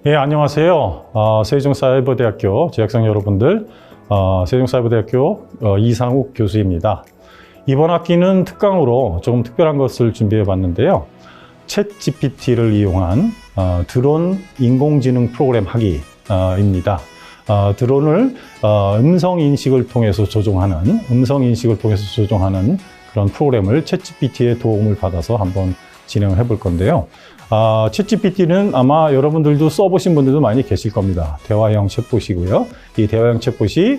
예, 안녕하세요. 세종사이버대학교 재학생 여러분들, 세종사이버대학교 이상욱 교수입니다. 이번 학기는 특강으로 조금 특별한 것을 준비해 봤는데요. 챗GPT를 이용한 드론 인공지능 프로그램 하기입니다. 드론을 음성 인식을 통해서 조종하는 그런 프로그램을 챗GPT의 도움을 받아서 한번 진행을 해볼 건데요. 챗GPT는 아마 여러분들도 써보신 분들도 많이 계실 겁니다. 대화형 챗봇이고요. 이 대화형 챗봇이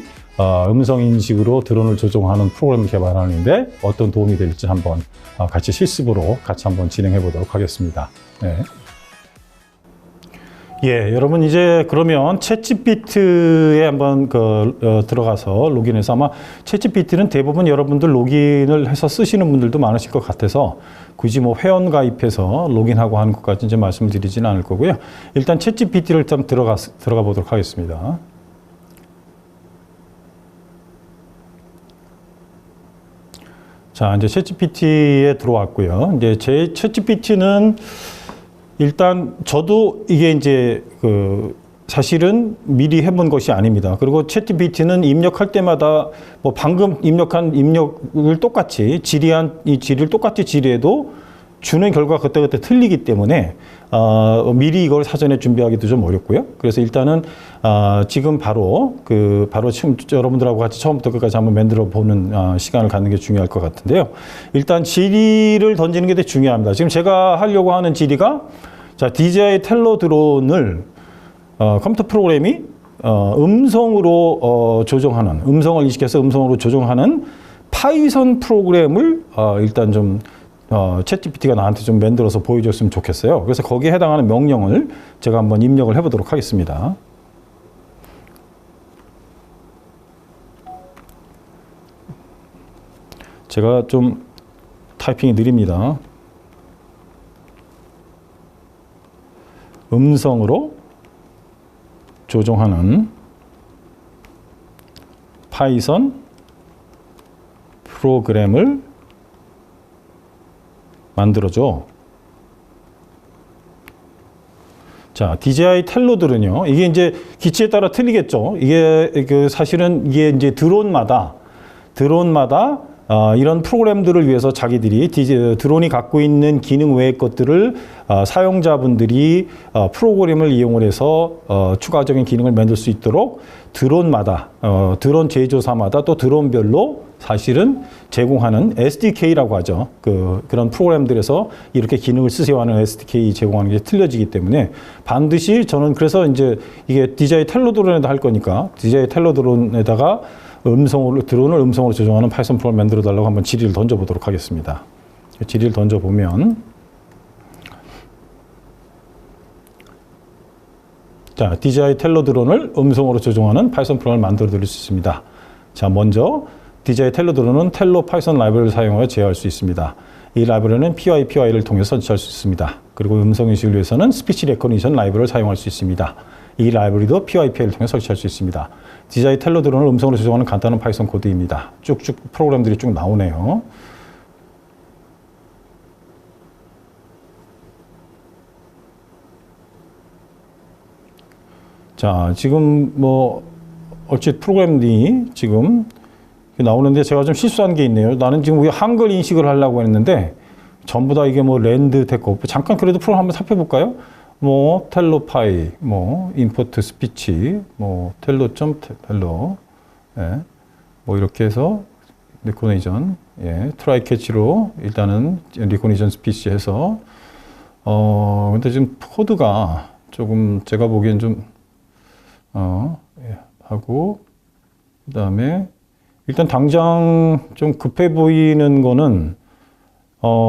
음성 인식으로 드론을 조종하는 프로그램을 개발하는데 어떤 도움이 될지 한번 같이 실습으로 같이 한번 진행해 보도록 하겠습니다. 네. 예, 여러분 이제 그러면 챗GPT에 한번 들어가서 로그인해서 아마 챗GPT는 대부분 여러분들 로그인을 해서 쓰시는 분들도 많으실 것 같아서 굳이 뭐 회원 가입해서 로그인하고 하는 것까지 이제 말씀을 드리지는 않을 거고요. 일단 챗GPT를 일단 들어가 보도록 하겠습니다. 자, 이제 챗GPT에 들어왔고요. 이제 제 챗GPT는 일단 저도 이게 이제 사실은 미리 해본 것이 아닙니다. 그리고 챗GPT는 입력할 때마다 뭐 방금 입력한 입력을 똑같이 질의를 똑같이 질의해도 주는 결과가 그때그때 틀리기 때문에 미리 이걸 사전에 준비하기도 좀 어렵고요. 그래서 일단은 지금 바로 여러분들하고 같이 처음부터 끝까지 한번 만들어 보는 시간을 갖는 게 중요할 것 같은데요. 일단 질의를 던지는 게 되게 중요합니다. 지금 제가 하려고 하는 질의가 DJI 텔러 드론을 컴퓨터 프로그램이 음성으로 조종하는, 음성을 인식해서 음성으로 조종하는 파이썬 프로그램을 일단 좀 챗GPT가 나한테 좀 만들어서 보여줬으면 좋겠어요. 그래서 거기에 해당하는 명령을 제가 한번 입력을 해보도록 하겠습니다. 제가 좀 타이핑이 느립니다. 음성으로 조종하는 파이썬 프로그램을 만들어줘. 자, DJI 텔러들은요, 이게 이제 기체에 따라 틀리겠죠. 이게 사실은 이게 이제 드론마다 이런 프로그램들을 위해서 자기들이 드론이 갖고 있는 기능 외의 것들을 사용자분들이 프로그램을 이용을 해서 추가적인 기능을 만들 수 있도록 드론마다 드론 제조사마다 또 드론별로 사실은 제공하는 SDK라고 하죠. 그런 프로그램들에서 이렇게 기능을 쓰세요 하는 SDK 제공하는 게 틀려지기 때문에 반드시 저는 그래서 이제 이게 DJI 텔러 드론에다 할 거니까 DJI 텔러 드론에다가 드론을 음성으로 조종하는 파이썬 프로그램을 만들어 달라고 한번 질의를 던져 보도록 하겠습니다. 질의를 던져 보면, 자, DJI 텔러 드론을 음성으로 조종하는 파이썬 프로그램을 만들어 드릴 수 있습니다. 자, 먼저 DJI 텔러 드론은 텔러 파이썬 라이브러리를 사용하여 제어할 수 있습니다. 이 라이브러리는 PyPy를 통해서 설치할 수 있습니다. 그리고 음성 인식을 위해서는 스피치 레코니션 라이브러리를 사용할 수 있습니다. 이 라이브러리도 PyPy를 통해 설치할 수 있습니다. DJI 텔러 드론을 음성으로 조종하는 간단한 파이썬 코드입니다. 쭉쭉 프로그램들이 쭉 나오네요. 자, 지금 뭐 얼핏 프로그램이 지금 나오는데 제가 좀 실수한 게 있네요. 나는 지금 한글 인식을 하려고 했는데 전부 다 이게 뭐 랜드 됐고, 잠깐 그래도 프로그램 한번 살펴볼까요? 뭐 텔로파이, 뭐 임포트 스피치, 뭐 텔로, 예, 뭐 이렇게 해서 리코네이션, 예, 트라이 캐치로 일단은 리코네이션 스피치 해서 근데 지금 코드가 조금 제가 보기엔 좀 예, 하고 그다음에 일단 당장 좀 급해 보이는 거는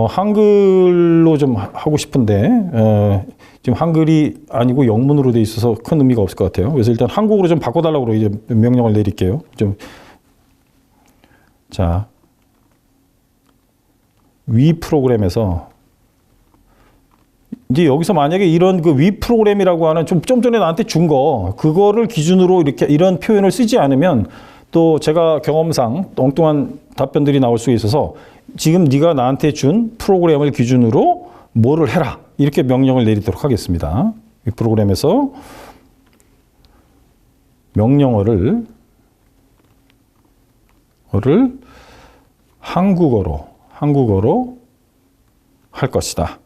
한글로 좀 하고 싶은데 지금 한글이 아니고 영문으로 돼 있어서 큰 의미가 없을 것 같아요. 그래서 일단 한국어로 좀 바꿔달라고 이제 명령을 내릴게요. 자, 위 프로그램에서 이제 여기서 만약에 이런 위 프로그램이라고 하는 좀 전에 나한테 준 거 그거를 기준으로 이렇게 이런 표현을 쓰지 않으면 또 제가 경험상 엉뚱한 답변들이 나올 수 있어서 지금 네가 나한테 준 프로그램을 기준으로 뭐를 해라 이렇게 명령을 내리도록 하겠습니다. 이 프로그램에서 명령어를 한국어로 할 것이다.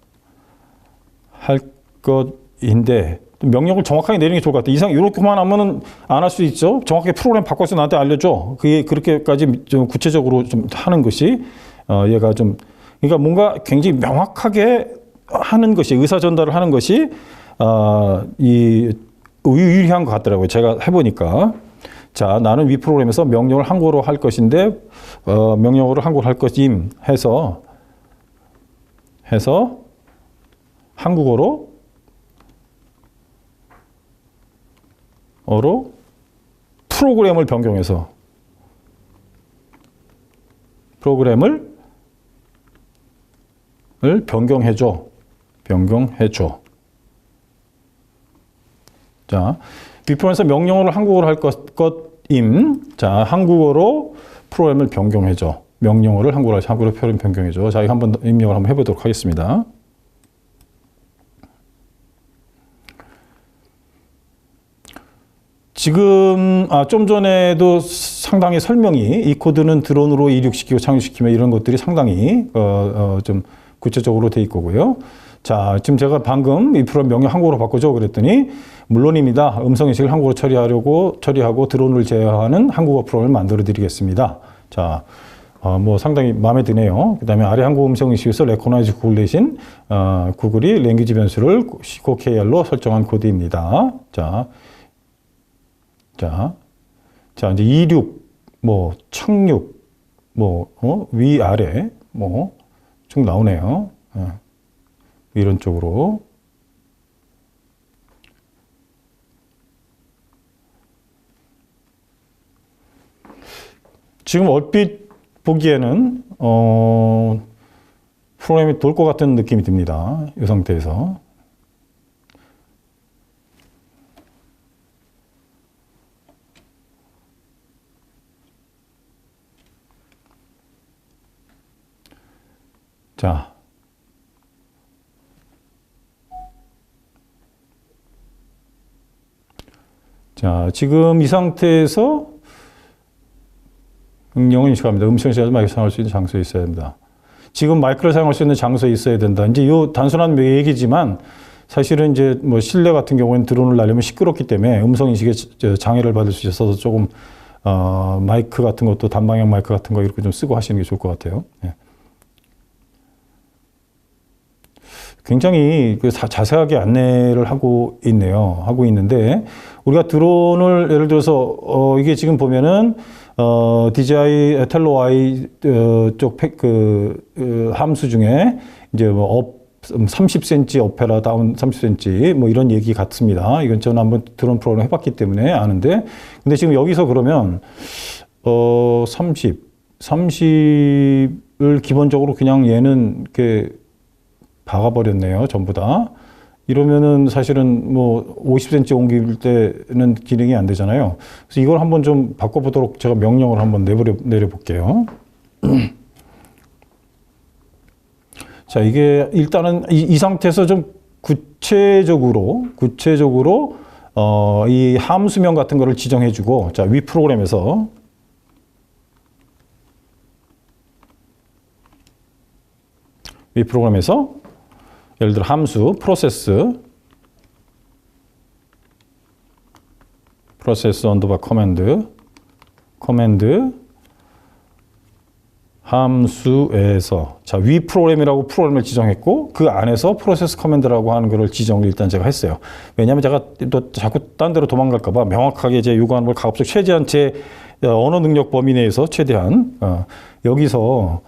할 것인데 명령을 정확하게 내리는 게 좋을 것 같아요. 이상 이렇게만 하면은 안 할 수 있죠. 정확하게 프로그램 바꿔서 나한테 알려줘. 그게 그렇게까지 좀 구체적으로 좀 하는 것이 얘가 좀 그러니까 뭔가 굉장히 명확하게 하는 것이 의사 전달을 하는 것이 이 유리한 것 같더라고요. 제가 해보니까. 자, 나는 위 프로그램에서 명령을 한국어로 할 것인데 명령어를 한국어로 할 것임 해서 한국어로 프로그램을 변경해서 프로그램을 변경해줘. 자, 위프로그램에서 명령어를 한국어로 할 것임. 자, 한국어로 프로그램을 변경해줘. 명령어를 한국어로 표현 변경해줘. 자, 이거 한번 입력을 한번 해보도록 하겠습니다. 지금 좀 전에도 상당히 설명이 이 코드는 드론으로 이륙시키고 착륙시키며 이런 것들이 상당히 좀 구체적으로 돼 있고요. 자, 지금 제가 방금 이 프로그램 명령 한국어로 바꾸죠 그랬더니 물론입니다. 음성인식을 한국어로 처리하고 드론을 제어하는 한국어 프로그램을 만들어 드리겠습니다. 자, 뭐 상당히 마음에 드네요. 그 다음에 아래 한국어 음성인식에서 레코나이즈 구글 대신 구글이 랭귀지 변수를 COKR로 설정한 코드입니다. 자, 이제 이륙, 뭐 착륙, 뭐 위아래, 뭐 쭉 나오네요. 이런 쪽으로. 지금 얼핏 보기에는 프로그램이 돌 것 같은 느낌이 듭니다. 이 상태에서. 자, 지금 이 상태에서 명령을 인식합니다. 음성을 마이크를 사용할 수 있는 장소에 있어야 됩니다. 지금 마이크를 사용할 수 있는 장소에 있어야 된다. 이제 이 단순한 얘기지만 사실은 이제 뭐 실내 같은 경우에는 드론을 날리면 시끄럽기 때문에 음성 인식에 장애를 받을 수 있어서 조금 마이크 같은 것도 단방향 마이크 같은 거 이렇게 좀 쓰고 하시는 게 좋을 것 같아요. 예. 굉장히 자세하게 안내를 하고 있는데 우리가 드론을 예를 들어서 이게 지금 보면은 DJI 텔로아이 쪽 함수 중에 이제 뭐 업 30cm 오페라 다운 30cm 뭐 이런 얘기 같습니다. 이건 저는 한번 드론 프로그램 해봤기 때문에 아는데 근데 지금 여기서 그러면 30을 기본적으로 그냥 얘는 이렇게 박아버렸네요. 전부 다. 이러면은 사실은 뭐 50cm 옮길 때는 기능이 안 되잖아요. 그래서 이걸 한번 좀 바꿔보도록 제가 명령을 한번 내려볼게요. 자, 이게 일단은 이 상태에서 좀 구체적으로 이 함수명 같은 거를 지정해주고 자, 위 프로그램에서 예를 들어 함수 프로세스 언더바 커맨드 함수에서 자, 위 프로그램이라고 프로그램을 지정했고 그 안에서 프로세스 커맨드라고 하는 거를 지정을 일단 제가 했어요. 왜냐하면 제가 또 자꾸 딴 데로 도망갈까 봐 명확하게 이제 요구하는 걸 가급적 최대한 제 언어 능력 범위 내에서 최대한 여기서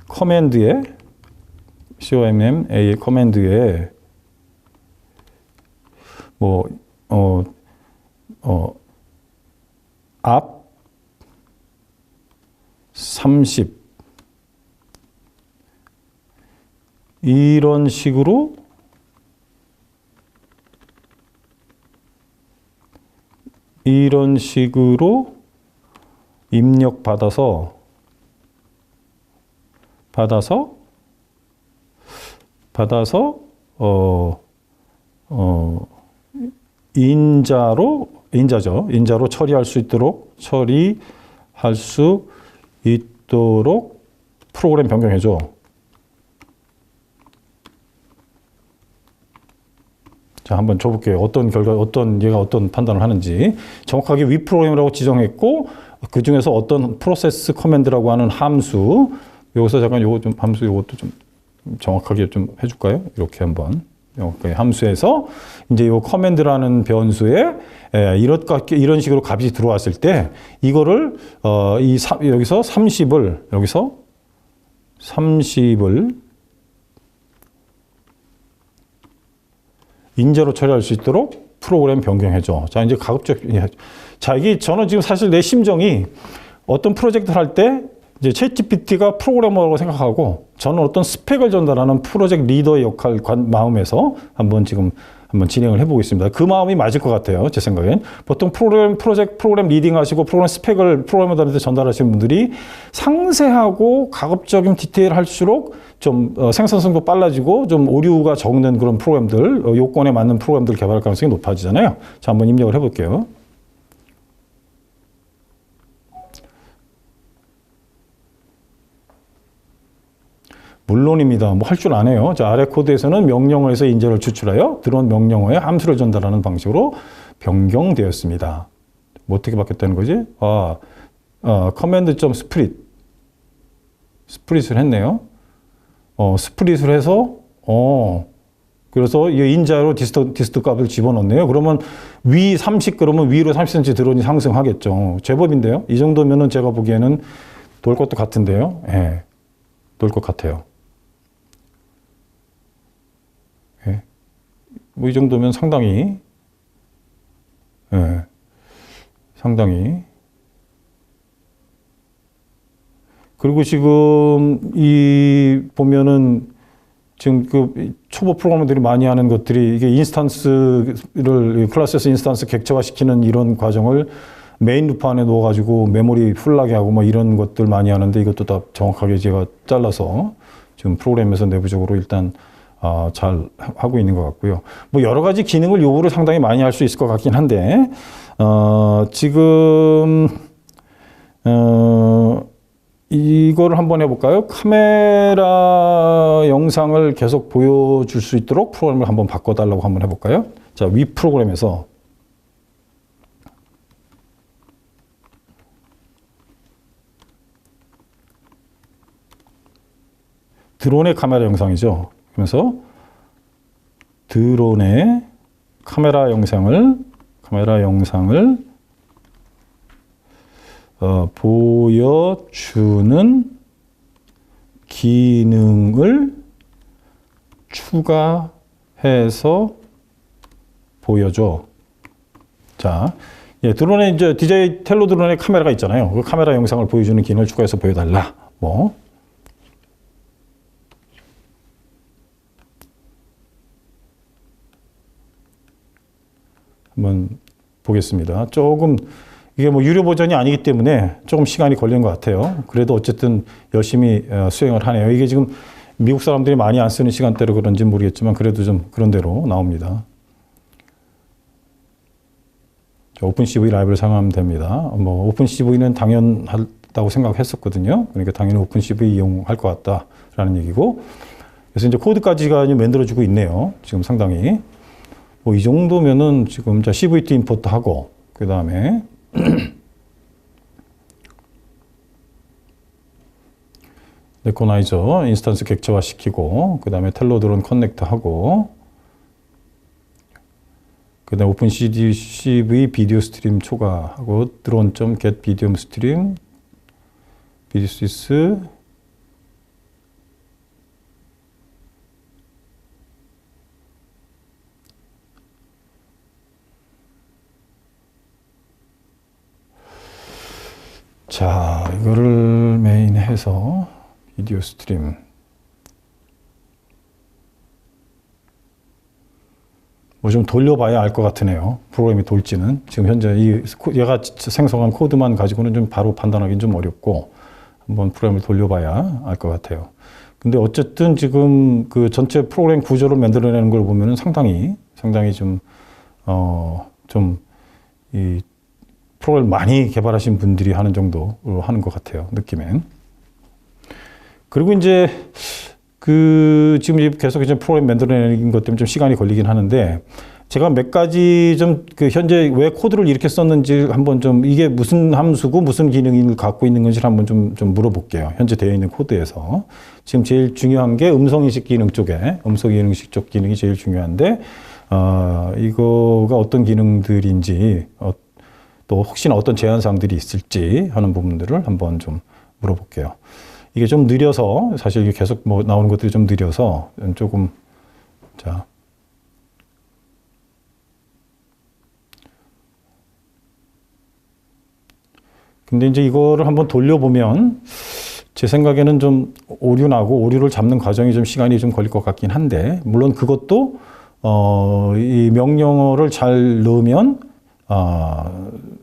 커맨드에 COMMA의 커맨드에 뭐 앞 30 이런 식으로 입력 받아서 받아서 인자로 처리할 수 있도록 프로그램 변경해줘. 자, 한번 줘볼게요. 얘가 어떤 판단을 하는지. 정확하게 위 프로그램이라고 지정했고, 그 중에서 어떤 프로세스 커맨드라고 하는 함수, 여기서 잠깐 함수 요것도 좀 정확하게 좀 해줄까요? 이렇게 한번. 함수에서 이제 요 커맨드라는 변수에 이런 식으로 값이 들어왔을 때 이거를 여기서 30을 인자로 처리할 수 있도록 프로그램 변경해줘. 자, 이제 자, 이게 저는 지금 사실 내 심정이 어떤 프로젝트를 할 때 이제 챗GPT가 프로그래머라고 생각하고 저는 어떤 스펙을 전달하는 프로젝트 리더의 마음에서 한번 진행을 해보겠습니다. 그 마음이 맞을 것 같아요. 제 생각엔. 보통 프로그램 리딩 하시고 프로그램 스펙을 프로그래머들한테 전달하시는 분들이 상세하고 가급적인 디테일 할수록 좀 생산성도 빨라지고 좀 오류가 적는 그런 프로그램들, 요건에 맞는 프로그램들 개발할 가능성이 높아지잖아요. 자, 한번 입력을 해볼게요. 물론입니다. 뭐 할 줄 아네요. 자, 아래 코드에서는 명령어에서 인자를 추출하여 들어온 명령어에 함수를 전달하는 방식으로 변경되었습니다. 뭐 어떻게 바뀌었다는 거지? 스프릿을 했네요. 스프릿을 해서 그래서 이 인자로 디스트 값을 집어넣네요. 그러면 위 30, 그러면 위로 30cm 드론이 상승하겠죠. 제법인데요. 이 정도면은 제가 보기에는 돌 것도 같은데요. 예. 돌 것 같아요. 예. 뭐 이 정도면 상당히 그리고 지금 보면은 지금 그 초보 프로그래머들이 많이 하는 것들이 이게 클래스에서 인스턴스 객체화시키는 이런 과정을 메인 루프 안에 넣어가지고 메모리 풀나게 하고 뭐 이런 것들 많이 하는데 이것도 다 정확하게 제가 잘라서 지금 프로그램에서 내부적으로 일단 잘 하고 있는 것 같고요. 뭐 여러 가지 기능을 요구를 상당히 많이 할 수 있을 것 같긴 한데 지금 이거를 한번 해볼까요? 카메라 영상을 계속 보여줄 수 있도록 프로그램을 한번 바꿔달라고 한번 해볼까요? 자, 위 프로그램에서 드론의 카메라 영상이죠. 그래서 드론의 카메라 영상을 보여주는 기능을 추가해서 보여줘. 자, 드론에 이제 DJI 텔로 드론의 카메라가 있잖아요. 그 카메라 영상을 보여주는 기능을 추가해서 보여달라. 뭐. 한번 보겠습니다. 조금 이게 뭐 유료 버전이 아니기 때문에 조금 시간이 걸린 것 같아요. 그래도 어쨌든 열심히 수행을 하네요. 이게 지금 미국 사람들이 많이 안 쓰는 시간대로 그런지 모르겠지만 그래도 좀 그런 대로 나옵니다. 오픈CV 라이브를 사용하면 됩니다. 뭐 오픈CV는 당연하다고 생각했었거든요. 그러니까 당연히 오픈CV 이용할 것 같다라는 얘기고. 그래서 이제 코드까지가 만들어지고 있네요. 지금 상당히. 뭐 이 정도면은 지금 CVT 임포트 하고 그 다음에 레코나이저 인스턴스 객체화 시키고 그 다음에 텔로 드론 커넥트 하고 그 다음에 오픈CV 비디오 스트림 초과하고 드론.get 비디오 스트림 비디오시스 자, 이거를 메인 해서 비디오 스트림 뭐 좀 돌려봐야 알 것 같으네요. 프로그램이 돌지는 지금 현재 얘가 생성한 코드만 가지고는 좀 바로 판단하기는 좀 어렵고 한번 프로그램을 돌려봐야 알 것 같아요. 근데 어쨌든 지금 그 전체 프로그램 구조를 만들어내는 걸 보면은 상당히 이 프로그램 많이 개발하신 분들이 하는 정도로 하는 것 같아요. 느낌엔. 그리고 이제 지금 계속 이제 프로그램 만들어내는 것 때문에 좀 시간이 걸리긴 하는데, 제가 몇 가지 좀 현재 왜 코드를 이렇게 썼는지 한번 좀 이게 무슨 함수고 무슨 기능을 갖고 있는 건지 한번 좀 물어볼게요. 현재 되어 있는 코드에서. 지금 제일 중요한 게 음성인식 기능 쪽에, 음성인식 쪽 기능이 제일 중요한데, 이거가 어떤 기능들인지, 또 혹시나 어떤 제한사항들이 있을지 하는 부분들을 한번 좀 물어볼게요. 이게 좀 느려서, 사실 이게 계속 뭐 나오는 것들이 좀 느려서 조금, 자. 근데 이제 이거를 한번 돌려보면 제 생각에는 좀 오류를 잡는 과정이 좀 시간이 좀 걸릴 것 같긴 한데, 물론 그것도 이 명령어를 잘 넣으면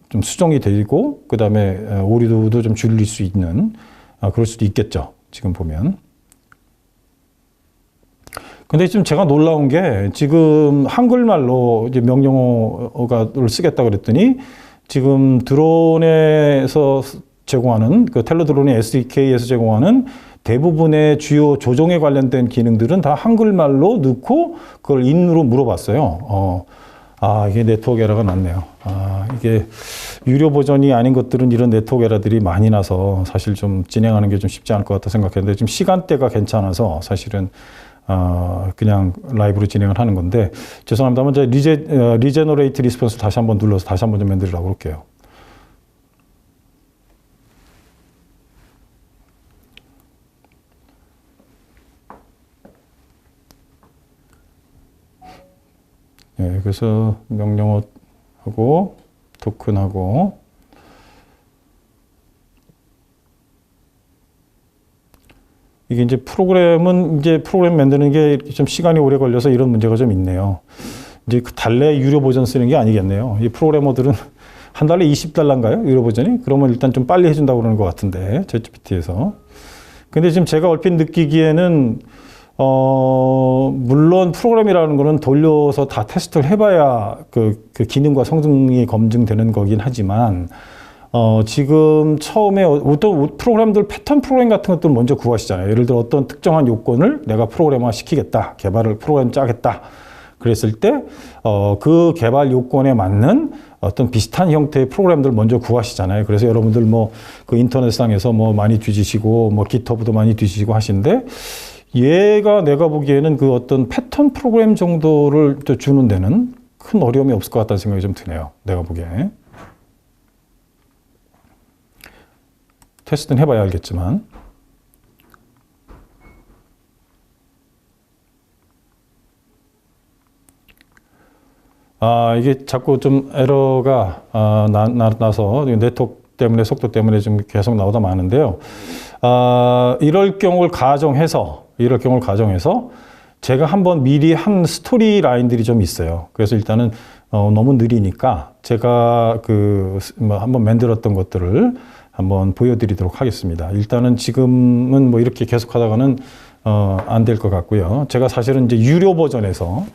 좀 수정이 되고, 그 다음에 오류도 좀 줄일 수 있는, 그럴 수도 있겠죠. 지금 보면. 근데 지금 제가 놀라운 게, 지금 한글말로 이제 명령어를 쓰겠다 그랬더니, 지금 드론에서 제공하는, 그 텔레드론의 SDK에서 제공하는 대부분의 주요 조종에 관련된 기능들은 다 한글말로 넣고 그걸 인으로 물어봤어요. 이게 네트워크 에러가 났네요. 이게 유료 버전이 아닌 것들은 이런 네트워크 에러들이 많이 나서 사실 좀 진행하는 게 좀 쉽지 않을 것 같다 생각했는데, 지금 시간대가 괜찮아서 사실은 그냥 라이브로 진행을 하는 건데, 죄송합니다. 먼저 리제너레이트 리스폰스 다시 한번 눌러서 다시 한번 좀 만들려고 할게요. 네, 그래서 명령어하고 토큰하고 이게 이제 프로그램 만드는 게 좀 시간이 오래 걸려서 이런 문제가 좀 있네요. 이제 그 달래 유료 버전 쓰는 게 아니겠네요. 이 프로그래머들은 한 달에 $20인가요? 유료 버전이? 그러면 일단 좀 빨리 해준다고 그러는 것 같은데, 챗GPT에서. 근데 지금 제가 얼핏 느끼기에는, 물론 프로그램이라는 거는 돌려서 다 테스트를 해봐야 그 기능과 성능이 검증되는 거긴 하지만, 지금 처음에 어떤 프로그램들, 패턴 프로그램 같은 것들 먼저 구하시잖아요. 예를 들어 어떤 특정한 요건을 내가 프로그램화 시키겠다, 프로그램 짜겠다. 그랬을 때, 그 개발 요건에 맞는 어떤 비슷한 형태의 프로그램들 먼저 구하시잖아요. 그래서 여러분들 그 인터넷상에서 많이 뒤지시고, 깃허브도 많이 뒤지시고 하시는데, 얘가 내가 보기에는 그 어떤 패턴 프로그램 정도를 또 주는 데는 큰 어려움이 없을 것 같다는 생각이 좀 드네요. 내가 보기에. 테스트는 해봐야 알겠지만. 이게 자꾸 좀 에러가 나서 네트워크 때문에, 속도 때문에 좀 계속 나오다 마는데요. 이럴 경우를 가정해서 제가 한번 미리 한 스토리 라인들이 좀 있어요. 그래서 일단은 너무 느리니까 제가 한번 만들었던 것들을 한번 보여드리도록 하겠습니다. 일단은 지금은 이렇게 계속 하다가는 안 될 것 같고요. 제가 사실은 이제 유료 버전에서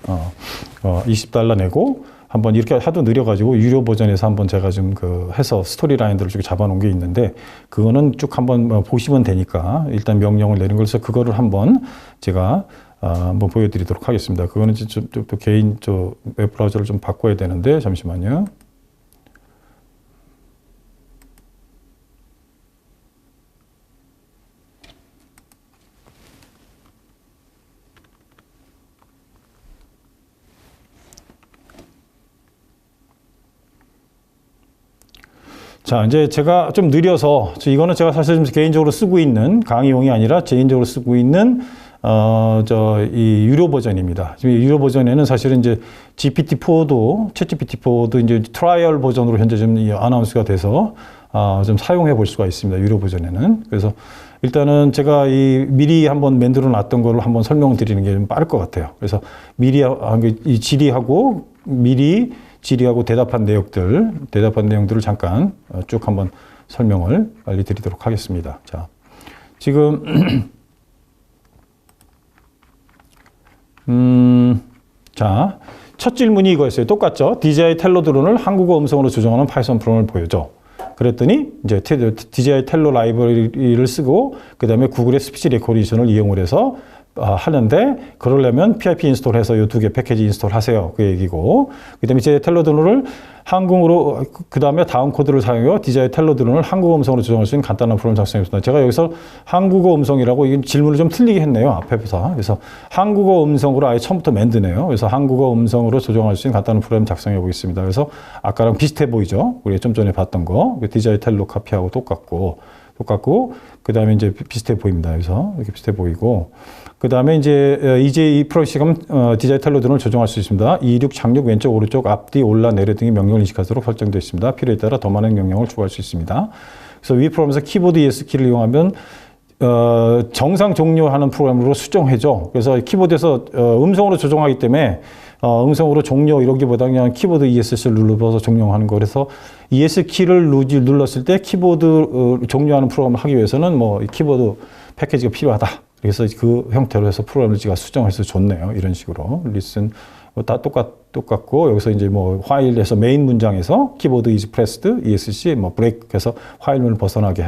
$20 내고 한번 이렇게 하도 느려가지고 유료 버전에서 한번 제가 좀 해서 스토리 라인들을 쭉 잡아놓은 게 있는데, 그거는 쭉 한번 보시면 되니까 일단 명령을 내린 걸서 그거를 한번 제가 한번 보여드리도록 하겠습니다. 그거는 또 개인 웹브라우저를 좀 바꿔야 되는데, 잠시만요. 자, 이제 제가 좀 느려서, 이거는 제가 사실 좀 개인적으로 쓰고 있는 강의용이 아니라 개인적으로 쓰고 있는, 이 유료 버전입니다. 지금 유료 버전에는 사실은 이제 챗GPT4도 이제 트라이얼 버전으로 현재 좀 아나운스가 돼서, 좀 사용해 볼 수가 있습니다. 유료 버전에는. 그래서 일단은 제가 미리 한번 만들어 놨던 거를 한번 설명을 드리는 게 좀 빠를 것 같아요. 그래서 미리, 질의하고 대답한 내용들을 잠깐 쭉 한번 설명을 빨리 드리도록 하겠습니다. 자, 지금 자, 첫 질문이 이거였어요. 똑같죠? DJI 텔로 드론을 한국어 음성으로 조정하는 파이썬 프로그램을 보여줘. 그랬더니 이제 DJI 텔로 라이브러리를 쓰고 그다음에 구글의 스피치 레코니션을 이용을 해서 하는데 그러려면 PIP 인스톨해서 이 두 개 패키지 인스톨하세요. 그 얘기고 그다음에 이제 텔로 드론을 한국어로 그다음에 다음 코드를 사용해서 DJI 텔로 드론을 한국어 음성으로 조정할 수 있는 간단한 프로그램을 작성했습니다. 제가 여기서 한국어 음성이라고 이 질문을 좀 틀리게 했네요. 앞에서. 그래서 한국어 음성으로 아예 처음부터 만드네요. 그래서 한국어 음성으로 조정할 수 있는 간단한 프로그램 작성해 보겠습니다. 그래서 아까랑 비슷해 보이죠? 우리 좀 전에 봤던 거 DJI 텔로 카피하고 똑같고 그 다음에 이제 비슷해 보입니다. 그래서 이렇게 비슷해 보이고 그 다음에 이제 이 프로그램 DJI 텔로 드론을 조정할 수 있습니다. 이륙, 착륙, 왼쪽, 오른쪽, 앞뒤, 올라, 내려 등의 명령을 인식하도록 설정되어 있습니다. 필요에 따라 더 많은 명령을 추가할 수 있습니다. 그래서 위 프로그램에서 키보드 ES키를 이용하면 정상 종료하는 프로그램으로 수정해줘. 그래서 키보드에서 음성으로 조정하기 때문에 음성으로 종료 이러기보다 그냥 키보드 ESC를 눌러서 종료하는 거. 그래서 ES키를 눌렀을 때 키보드 종료하는 프로그램을 하기 위해서는 뭐 키보드 패키지가 필요하다. 그래서 그 형태로 해서 프로그램을 제가 수정해서 줬네요. 이런 식으로. 리슨 다 똑같고 여기서 이제 뭐 화일에서 메인 문장에서 키보드 is pressed, ESC 뭐 브레이크 해서 화일문을 벗어나게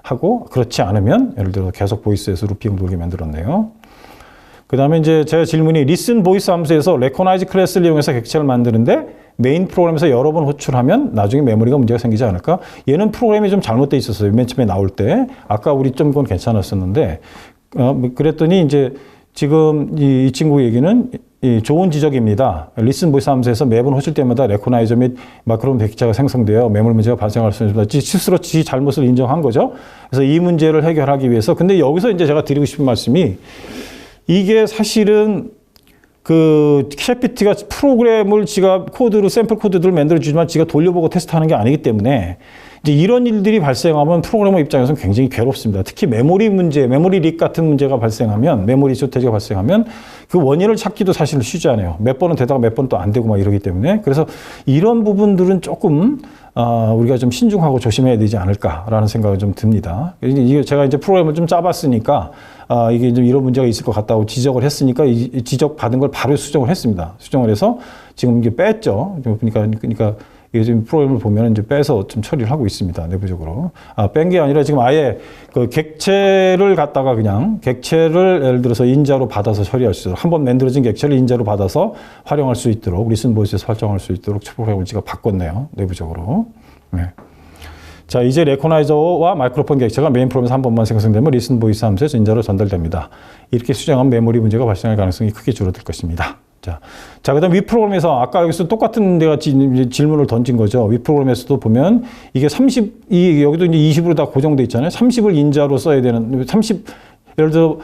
하고 그렇지 않으면 예를 들어 계속 보이스에서 루핑을 돌게 만들었네요. 그 다음에 이제 제 질문이 listen voice 함수에서 recognize 클래스를 이용해서 객체를 만드는데 메인 프로그램에서 여러 번 호출하면 나중에 메모리가 문제가 생기지 않을까? 얘는 프로그램이 좀 잘못되어 있었어요. 맨 처음에 나올 때. 아까 우리 좀 그건 괜찮았었는데 그랬더니 이제 지금 이 친구 얘기는 좋은 지적입니다. listen voice 함수에서 매번 호출 때마다 recognize 및 마크로 객체가 생성되어 메모리 문제가 발생할 수 있습니다. 스스로 지 잘못을 인정한 거죠. 그래서 이 문제를 해결하기 위해서 근데 여기서 이제 제가 드리고 싶은 말씀이 이게 사실은 그 챗GPT가 프로그램을 지가 코드로 샘플 코드들을 만들어주지만 지가 돌려보고 테스트하는 게 아니기 때문에 이제 이런 일들이 발생하면 프로그래머 입장에서는 굉장히 괴롭습니다. 특히 메모리 문제, 메모리 릭 같은 문제가 발생하면, 메모리 쇼테지가 발생하면 그 원인을 찾기도 사실 쉽지 않아요. 몇 번은 되다가 몇 번 또 안 되고 막 이러기 때문에. 그래서 이런 부분들은 조금 우리가 좀 신중하고 조심해야 되지 않을까라는 생각이 좀 듭니다. 이게 제가 이제 프로그램을 좀 짜봤으니까 이게 좀 이런 문제가 있을 것 같다고 지적을 했으니까 이 지적 받은 걸 바로 수정을 했습니다. 수정을 해서 지금 이게 뺐죠. 그러니까 이게 지금 프로그램을 보면 이제 빼서 좀 처리를 하고 있습니다. 내부적으로. 뺀 게 아니라 지금 아예 그 객체를 갖다가 그냥 객체를 예를 들어서 인자로 받아서 처리할 수 있도록 한번 만들어진 객체를 인자로 받아서 활용할 수 있도록 리슨 보이스에서 활용할 수 있도록 프로그램을 제가 바꿨네요. 내부적으로. 네. 자, 이제 레코나이저와 마이크로폰 객체가 메인 프로그램에서 한 번만 생성되면 리슨 보이스 함수에서 인자로 전달됩니다. 이렇게 수정하면 메모리 문제가 발생할 가능성이 크게 줄어들 것입니다. 자, 그 다음 위 프로그램에서 아까 여기서 똑같은 데가 질문을 던진 거죠. 위 프로그램에서도 보면 이게 여기도 이제 20으로 다 고정돼 있잖아요. 30을 인자로 써야 되는, 예를 들어,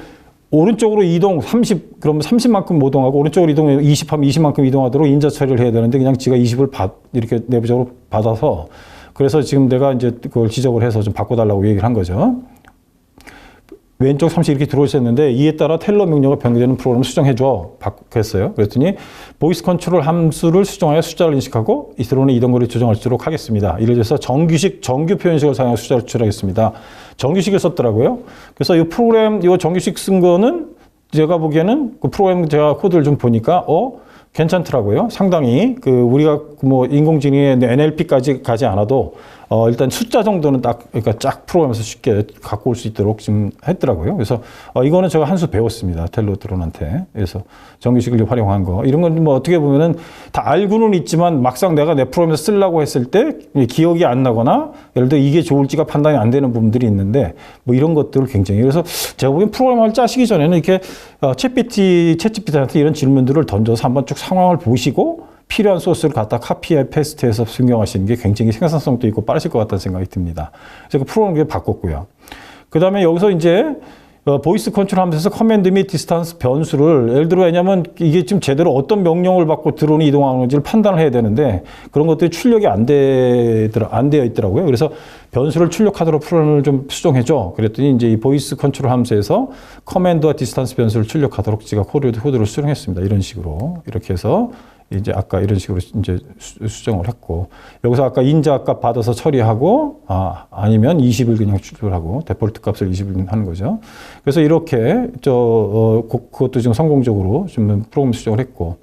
오른쪽으로 이동 30, 그러면 30만큼 이동하고, 오른쪽으로 이동하면 20하면 20만큼 이동하도록 인자 처리를 해야 되는데, 그냥 지가 20을 이렇게 내부적으로 받아서, 그래서 지금 내가 이제 그걸 지적을 해서 좀 바꿔달라고 얘기를 한 거죠. 왼쪽 30 이렇게 들어오셨는데 이에 따라 텔러 명령어 변경되는 프로그램을 수정해줘. 그랬어요. 그랬더니 보이스 컨트롤 함수를 수정하여 숫자를 인식하고 이 드론의 이동거리를 조정하도록 하겠습니다. 이를 위해서 정규 표현식을 사용하여 숫자를 추출하겠습니다. 정규식을 썼더라고요. 그래서 이 프로그램, 이 정규식 쓴 거는 제가 보기에는 그 프로그램 제가 코드를 좀 보니까 괜찮더라고요. 상당히 우리가 뭐 인공지능의 NLP까지 가지 않아도 일단 숫자 정도는 그러니까 쫙 프로그램에서 쉽게 갖고 올 수 있도록 지금 했더라고요. 그래서 이거는 제가 한 수 배웠습니다. 텔로 드론한테. 그래서 정규식을 활용한 거. 이런 건 뭐 어떻게 보면은 다 알고는 있지만 막상 내가 내 프로그램에서 쓰려고 했을 때 기억이 안 나거나 예를 들어 이게 좋을지가 판단이 안 되는 부분들이 있는데 뭐 이런 것들을 굉장히 그래서 제가 보기엔 프로그램을 짜시기 전에는 이렇게 챗GPT한테 이런 질문들을 던져서 한번 쭉 상황을 보시고 필요한 소스를 갖다 카피해 페스트해서 변경하시는 게 굉장히 생산성도 있고 빠르실 것 같다는 생각이 듭니다. 그래서 그 프로그램을 바꿨고요. 그 다음에 여기서 이제 보이스 컨트롤 하면서 커맨드 및 디스턴스 변수를 예를 들어 왜냐하면 이게 지금 제대로 어떤 명령을 받고 드론이 이동하는지를 판단을 해야 되는데 그런 것들이 출력이 안 되어 있더라고요. 그래서 변수를 출력하도록 프로그램을 좀 수정해줘. 그랬더니 이제 이 보이스 컨트롤 함수에서 커맨드와 디스턴스 변수를 출력하도록 제가 코드를 수정했습니다. 이런 식으로 이렇게 해서 이제 아까 이런 식으로 이제 수정을 했고, 여기서 아까 인자값 받아서 처리하고, 아니면 20을 그냥 추출하고, 데폴트 값을 20을 하는 거죠. 그래서 이렇게, 그것도 지금 성공적으로 좀 프로그램 수정을 했고.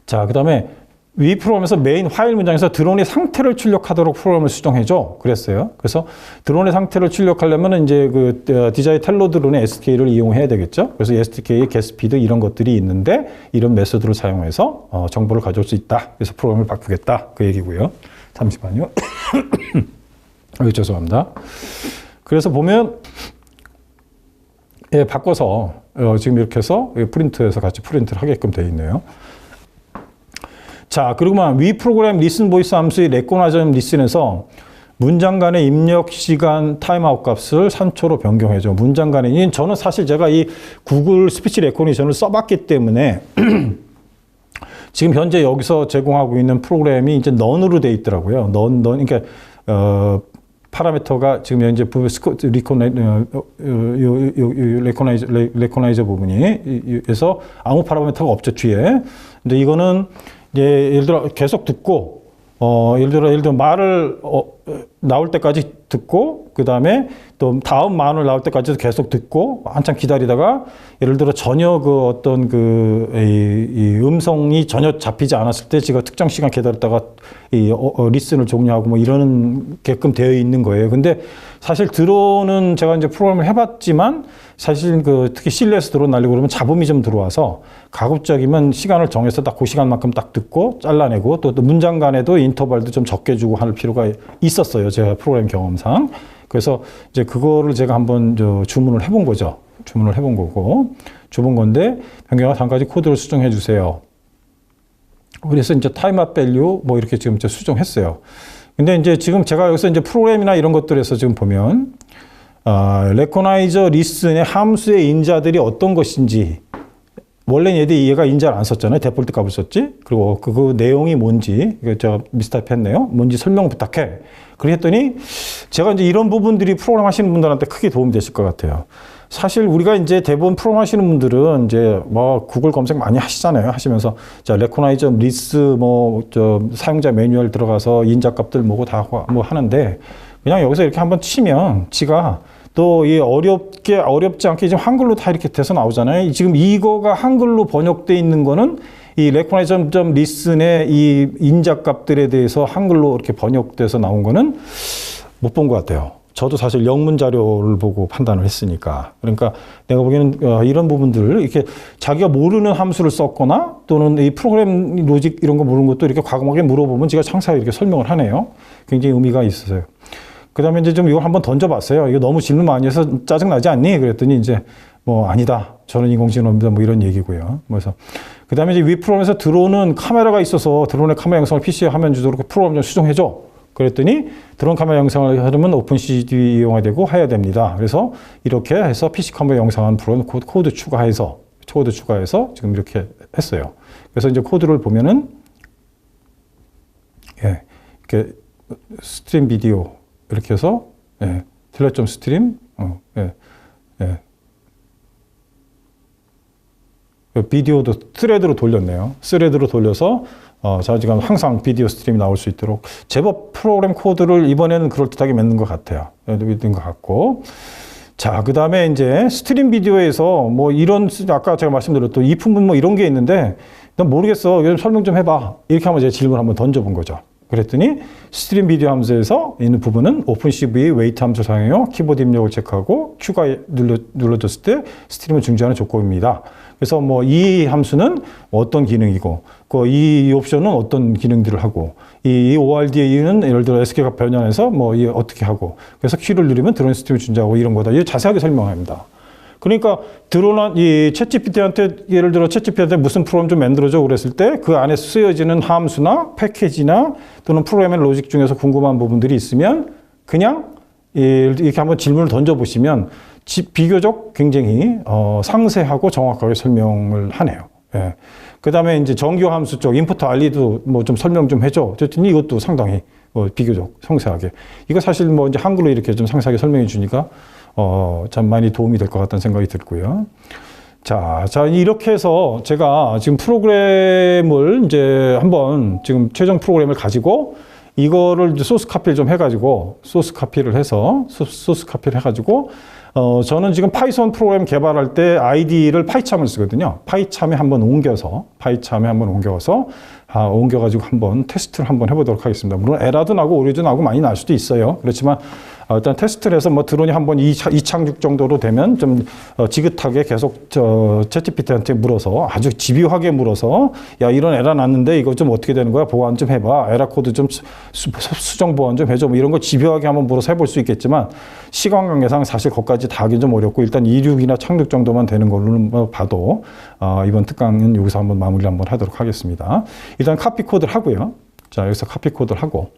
자, 그 다음에 위 프로그램에서 메인 화일 문장에서 드론의 상태를 출력하도록 프로그램을 수정해줘. 그랬어요. 그래서 드론의 상태를 출력하려면 이제 그 DJI 텔로 드론의 SDK를 이용해야 되겠죠. 그래서 SDK의 getSpeed 이런 것들이 있는데 이런 메소드를 사용해서 정보를 가져올 수 있다. 그래서 프로그램을 바꾸겠다. 그 얘기고요. 잠시만요. 죄송합니다. 그래서 보면 예, 바꿔서 지금 이렇게 해서 프린트해서 같이 프린트를 하게끔 되어 있네요. 자, 그리고만 위 프로그램 리슨 보이스 함수의 레코나이저 리슨에서 문장 간의 입력 시간 타임아웃 값을 3초로 변경해줘. 문장 간에 저는 사실 제가 이 구글 스피치 레코니션을 써봤기 때문에 지금 현재 여기서 제공하고 있는 프로그램이 이제 넌으로 돼 있더라고요. 그러니까 파라미터가 지금 현재 레코나이저 부분이,에서 아무 파라미터가 없죠, 뒤에. 근데 이거는 예를 들어 계속 듣고, 예를 들어 말을 나올 때까지 듣고, 그 다음에 또 다음 말을 나올 때까지도 계속 듣고 한참 기다리다가 예를 들어 전혀 그 어떤 이 음성이 전혀 잡히지 않았을 때 제가 특정 시간 기다렸다가 리슨을 종료하고 뭐 이러는 게끔 되어 있는 거예요. 근데 사실 드론은 제가 이제 프로그램을 해봤지만 사실 특히 실내에서 드론 날리고 그러면 잡음이 좀 들어와서 가급적이면 시간을 정해서 딱 그 시간만큼 딱 듣고 잘라내고 또 문장 간에도 인터벌도 좀 적게 주고 할 필요가 있었어요. 제가 프로그램 경험상. 그래서 이제 그거를 제가 한번 주문을 해본 거죠. 주문을 해본 거고, 줘본 건데, 변경한 한 가지 코드를 수정해 주세요. 그래서 이제 타임아웃 밸류 뭐 이렇게 지금 이제 수정했어요. 근데 이제 지금 제가 여기서 이제 프로그램이나 이런 것들에서 지금 보면, 레코나이저 리슨의 함수의 인자들이 어떤 것인지, 원래 얘가 인자를 안 썼잖아요. 데폴트 값을 썼지. 그리고 그 내용이 뭔지, 제가 미스타입했네요. 뭔지 설명 부탁해. 그랬더니 제가 이제 이런 부분들이 프로그램 하시는 분들한테 크게 도움이 되실 것 같아요. 사실 우리가 이제 대부분 프로그램 하시는 분들은 이제 뭐 구글 검색 많이 하시잖아요. 하시면서 자, 레코나이저 리스 사용자 매뉴얼 들어가서 인자값들 뭐고 다 뭐 하는데 그냥 여기서 이렇게 한번 치면 지가 또 이 어렵지 않게 지금 한글로 다 이렇게 돼서 나오잖아요. 지금 이거가 한글로 번역돼 있는 거는 이 레코나이저 리슨의 이 인자값들에 대해서 한글로 이렇게 번역돼서 나온 거는 못 본 것 같아요. 저도 사실 영문 자료를 보고 판단을 했으니까. 그러니까 내가 보기에는 이런 부분들을 이렇게 자기가 모르는 함수를 썼거나 또는 이 프로그램 로직 이런 거 모르는 것도 이렇게 과감하게 물어보면 제가 상세하게 이렇게 설명을 하네요. 굉장히 의미가 있으세요. 그 다음에 이제 좀 이걸 한번 던져봤어요. 이거 너무 질문 많이 해서 짜증나지 않니? 그랬더니 이제 뭐 아니다. 저는 인공지능입니다. 뭐 이런 얘기고요. 그래서 그 다음에 이제 위 프로그램에서 드론은 카메라가 있어서 드론의 카메라 영상을 PC에 화면 주도록 프로그램 좀 수정해줘. 그랬더니 드론 카메라 영상을 하려면 오픈CGD 이용해야 되고 해야 됩니다. 그래서 이렇게 해서 PC 카메라 영상한 프로그램 코드 추가해서 지금 이렇게 했어요. 그래서 이제 코드를 보면은 이렇게 스트림 비디오 이렇게 해서 텔레점 스트림 비디오도 스레드로 돌렸네요. 스레드로 돌려서 자, 지금 항상 비디오 스트림이 나올 수 있도록 제법 프로그램 코드를 이번에는 그럴듯하게 맺는 것 같아요. 맺는 것 같고. 자, 그 다음에 이제 스트림 비디오에서 뭐 이런, 아까 제가 말씀드렸던 이품분 뭐 이런 게 있는데, 난 모르겠어. 이거 설명 좀 해봐. 이렇게 하면 제가 질문 한번 던져본 거죠. 그랬더니 스트림 비디오 함수에서 있는 부분은 오픈CV 웨이트 함수 사용해요. 키보드 입력을 체크하고 Q가 눌러졌을 때 스트림을 중지하는 조건입니다. 그래서 뭐 이 함수는 어떤 기능이고, 이 옵션은 어떤 기능들을 하고, 이 ORDA는 예를 들어 SK가 변환해서 뭐 어떻게 하고, 그래서 Q를 누르면 드론 스트림을 중지하고 이런 거다. 이거 자세하게 설명합니다. 그러니까 이 챗GPT한테 예를 들어 챗GPT한테 무슨 프로그램 좀 만들어줘 그랬을 때 그 안에 쓰여지는 함수나 패키지나 또는 프로그램의 로직 중에서 궁금한 부분들이 있으면 그냥 이렇게 한번 질문을 던져보시면 비교적 굉장히 상세하고 정확하게 설명을 하네요. 예. 그 다음에 이제 정규 함수 쪽 인풋 알리도 뭐 좀 설명 좀 해줘. 그랬더니 이것도 상당히 비교적 상세하게. 이거 사실 뭐 이제 한글로 이렇게 좀 상세하게 설명해 주니까 참 많이 도움이 될 것 같다는 생각이 들고요. 자, 이렇게 해서 제가 지금 프로그램을 이제 한번 지금 최종 프로그램을 가지고 이거를 이제 소스 카피를 좀 해가지고 소스 카피를 해가지고 저는 지금 파이썬 프로그램 개발할 때 아이디를 파이참을 쓰거든요. 파이참에 한번 옮겨서 옮겨가지고 한번 테스트를 한번 해보도록 하겠습니다. 물론 에러도 나고 오류도 나고 많이 날 수도 있어요. 그렇지만 일단 테스트를 해서 뭐 드론이 한번 이착륙 정도로 되면 좀 지긋하게 계속 챗GPT한테 물어서 아주 집요하게 물어서 야 이런 에러 났는데 이거 좀 어떻게 되는 거야? 보완 좀 해봐. 에러 코드 좀 수정 보완 좀 해줘. 뭐 이런 거 집요하게 한번 물어서 해볼 수 있겠지만 시간 관계상 사실 거기까지 다 하긴 좀 어렵고 일단 이륙이나 착륙 정도만 되는 걸로는 봐도 이번 특강은 여기서 한번 마무리 한번 하도록 하겠습니다. 일단 카피 코드를 하고요. 자 여기서 카피 코드를 하고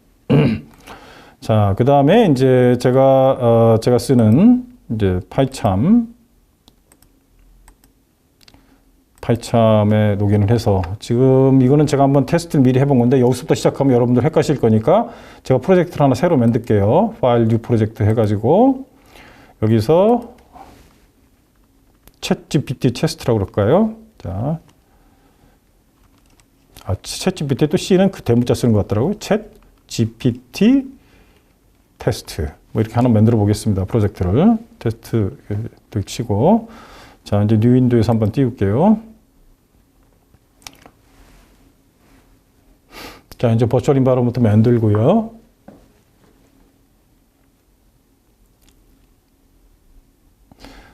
자, 그 다음에 이제 제가 쓰는 이제 파이참에 로그인을 해서 지금 이거는 제가 한번 테스트를 미리 해본 건데 여기서부터 시작하면 여러분들 헷갈릴 거니까 제가 프로젝트를 하나 새로 만들게요. 파일 뉴 프로젝트 해가지고 여기서 챗GPT 테스트라고 그럴까요? 자, 챗GPT 또 C는 그 대문자 쓰는 것 같더라고요. 챗GPT 테스트 뭐 이렇게 하나 만들어 보겠습니다. 프로젝트를 테스트 치고 자 이제 뉴 윈도우에서 한번 띄울게요. 자 이제 버추얼 인바이러먼트 만들고요.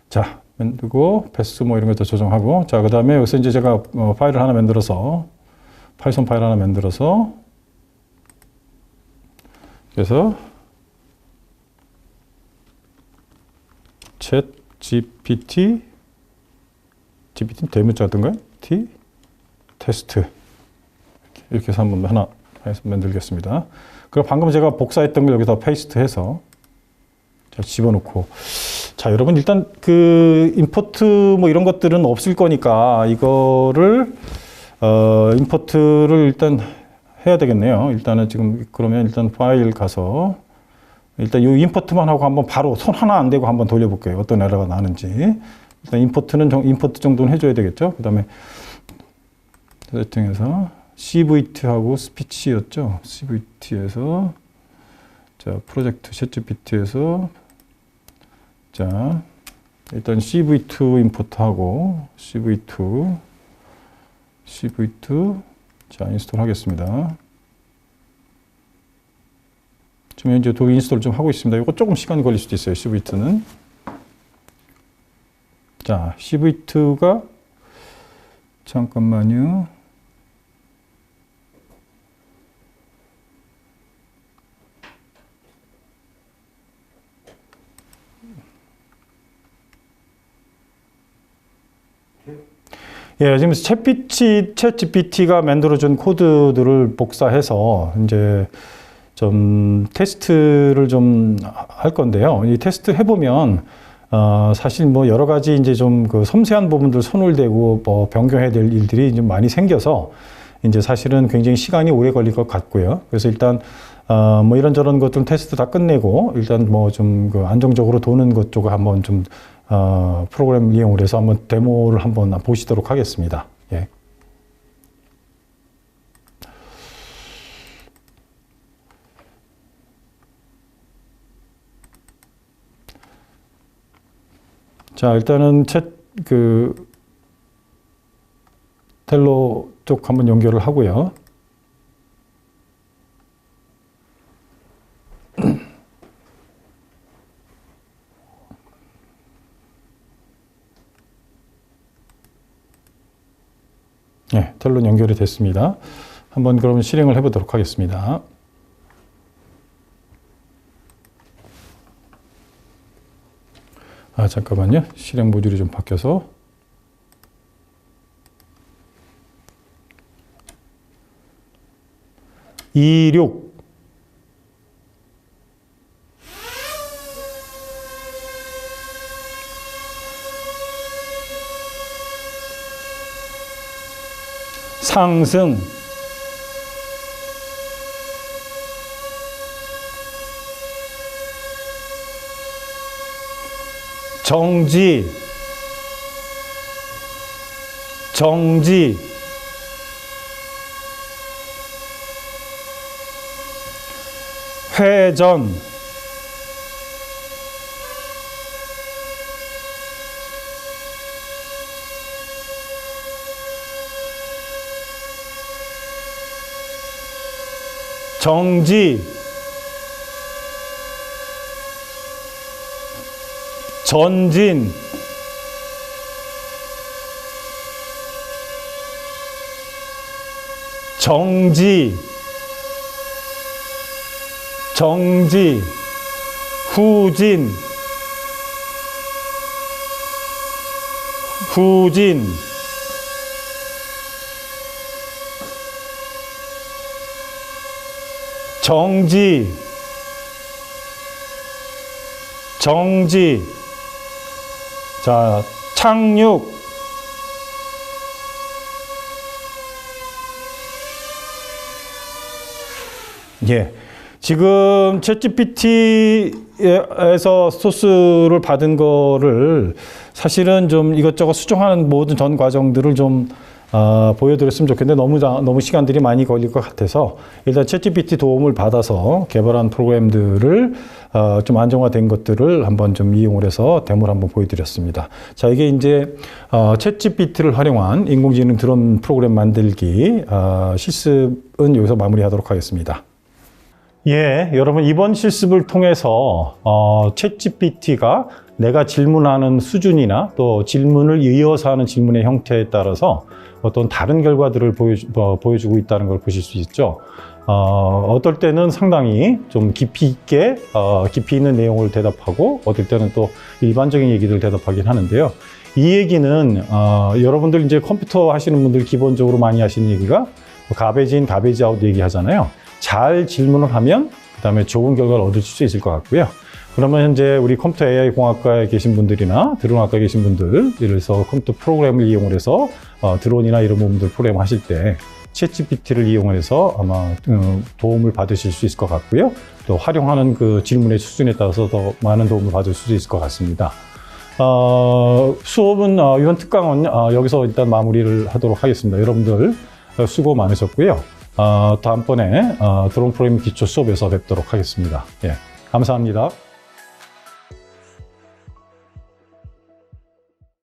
자 만들고 패스 뭐 이런 것도 조정하고 자 그 다음에 여기서 이제 제가 파일을 하나 만들어서 파이썬 파일 하나 만들어서 그래서 챗 GPT는 대문자 같은가요? T 테스트 이렇게 해서 한번 하나 만들겠습니다. 그리고 방금 제가 복사했던 걸 여기다 페이스트해서 집어넣고 자 여러분 일단 그 임포트 뭐 이런 것들은 없을 거니까 이거를 임포트를 일단 해야 되겠네요. 일단은 지금 그러면 일단 파일 가서 일단 이 임포트만 하고 한번 바로 손 하나 안 대고 한번 돌려볼게요. 어떤 에러가 나는지. 일단 임포트 정도는 해줘야 되겠죠. 그 다음에 세팅해서 CVT하고 스피치였죠. CVT에서 자 프로젝트 챗GPT에서 자 일단 CV2 임포트하고 CV2 자 인스톨 하겠습니다. 지금 이제 도구 인스톨 좀 하고 있습니다. 이거 조금 시간이 걸릴 수도 있어요. CV2는. 자, CV2가 잠깐만요. 예, 지금 챗GPT가 만들어준 코드들을 복사해서 이제 좀 테스트를 좀 할 건데요. 이 테스트 해보면 사실 뭐 여러 가지 이제 좀 그 섬세한 부분들 손을 대고 뭐 변경해야 될 일들이 좀 많이 생겨서 이제 사실은 굉장히 시간이 오래 걸릴 것 같고요. 그래서 일단 뭐 이런저런 것들 테스트 다 끝내고 일단 뭐 좀 그 안정적으로 도는 것 쪽을 한번 좀 프로그램 이용을 해서 한번 데모를 한번 보시도록 하겠습니다. 예. 자, 일단은 텔로 쪽 한번 연결을 하고요. 네, 텔로 연결이 됐습니다. 한번 그러면 실행을 해보도록 하겠습니다. 잠깐만요. 실행 모듈이 좀 바뀌어서. 이륙. 상승. 정지. 정지, 회전, 정지, 전진, 정지, 정지, 후진, 후진, 정지, 정지. 자, 착륙, 예. 지금 챗GPT에서 소스를 받은 거를 사실은 좀 이것저것 수정하는 모든 전 과정들을 좀 보여드렸으면 좋겠는데 너무 시간들이 많이 걸릴 것 같아서 일단 챗GPT 도움을 받아서 개발한 프로그램들을 좀 안정화된 것들을 한번 좀 이용을 해서 데모를 한번 보여드렸습니다. 자, 이게 이제 챗GPT를 활용한 인공지능 드론 프로그램 만들기 실습은 여기서 마무리하도록 하겠습니다. 예, 여러분 이번 실습을 통해서 챗GPT가 내가 질문하는 수준이나 또 질문을 이어서 하는 질문의 형태에 따라서 어떤 다른 결과들을 보여주고 있다는 걸 보실 수 있죠. 어떨 때는 상당히 좀 깊이 있게 깊이 있는 내용을 대답하고 어떨 때는 또 일반적인 얘기들을 대답하긴 하는데요. 이 얘기는 여러분들 이제 컴퓨터 하시는 분들 기본적으로 많이 하시는 얘기가 가베지 인 가베지 아웃 얘기하잖아요. 잘 질문을 하면 그다음에 좋은 결과를 얻을 수 있을 것 같고요. 그러면 현재 우리 컴퓨터 AI 공학과에 계신 분들이나 드론학과에 계신 분들, 예를 들어서 컴퓨터 프로그램을 이용을 해서 드론이나 이런 부분들 프로그램 하실 때 챗GPT를 이용해서 아마 도움을 받으실 수 있을 것 같고요. 또 활용하는 그 질문의 수준에 따라서 더 많은 도움을 받을 수 있을 것 같습니다. 수업은 이번 특강은 여기서 일단 마무리를 하도록 하겠습니다. 여러분들 수고 많으셨고요. 다음번에 드론 프로그래밍 기초 수업에서 뵙도록 하겠습니다. 예, 감사합니다.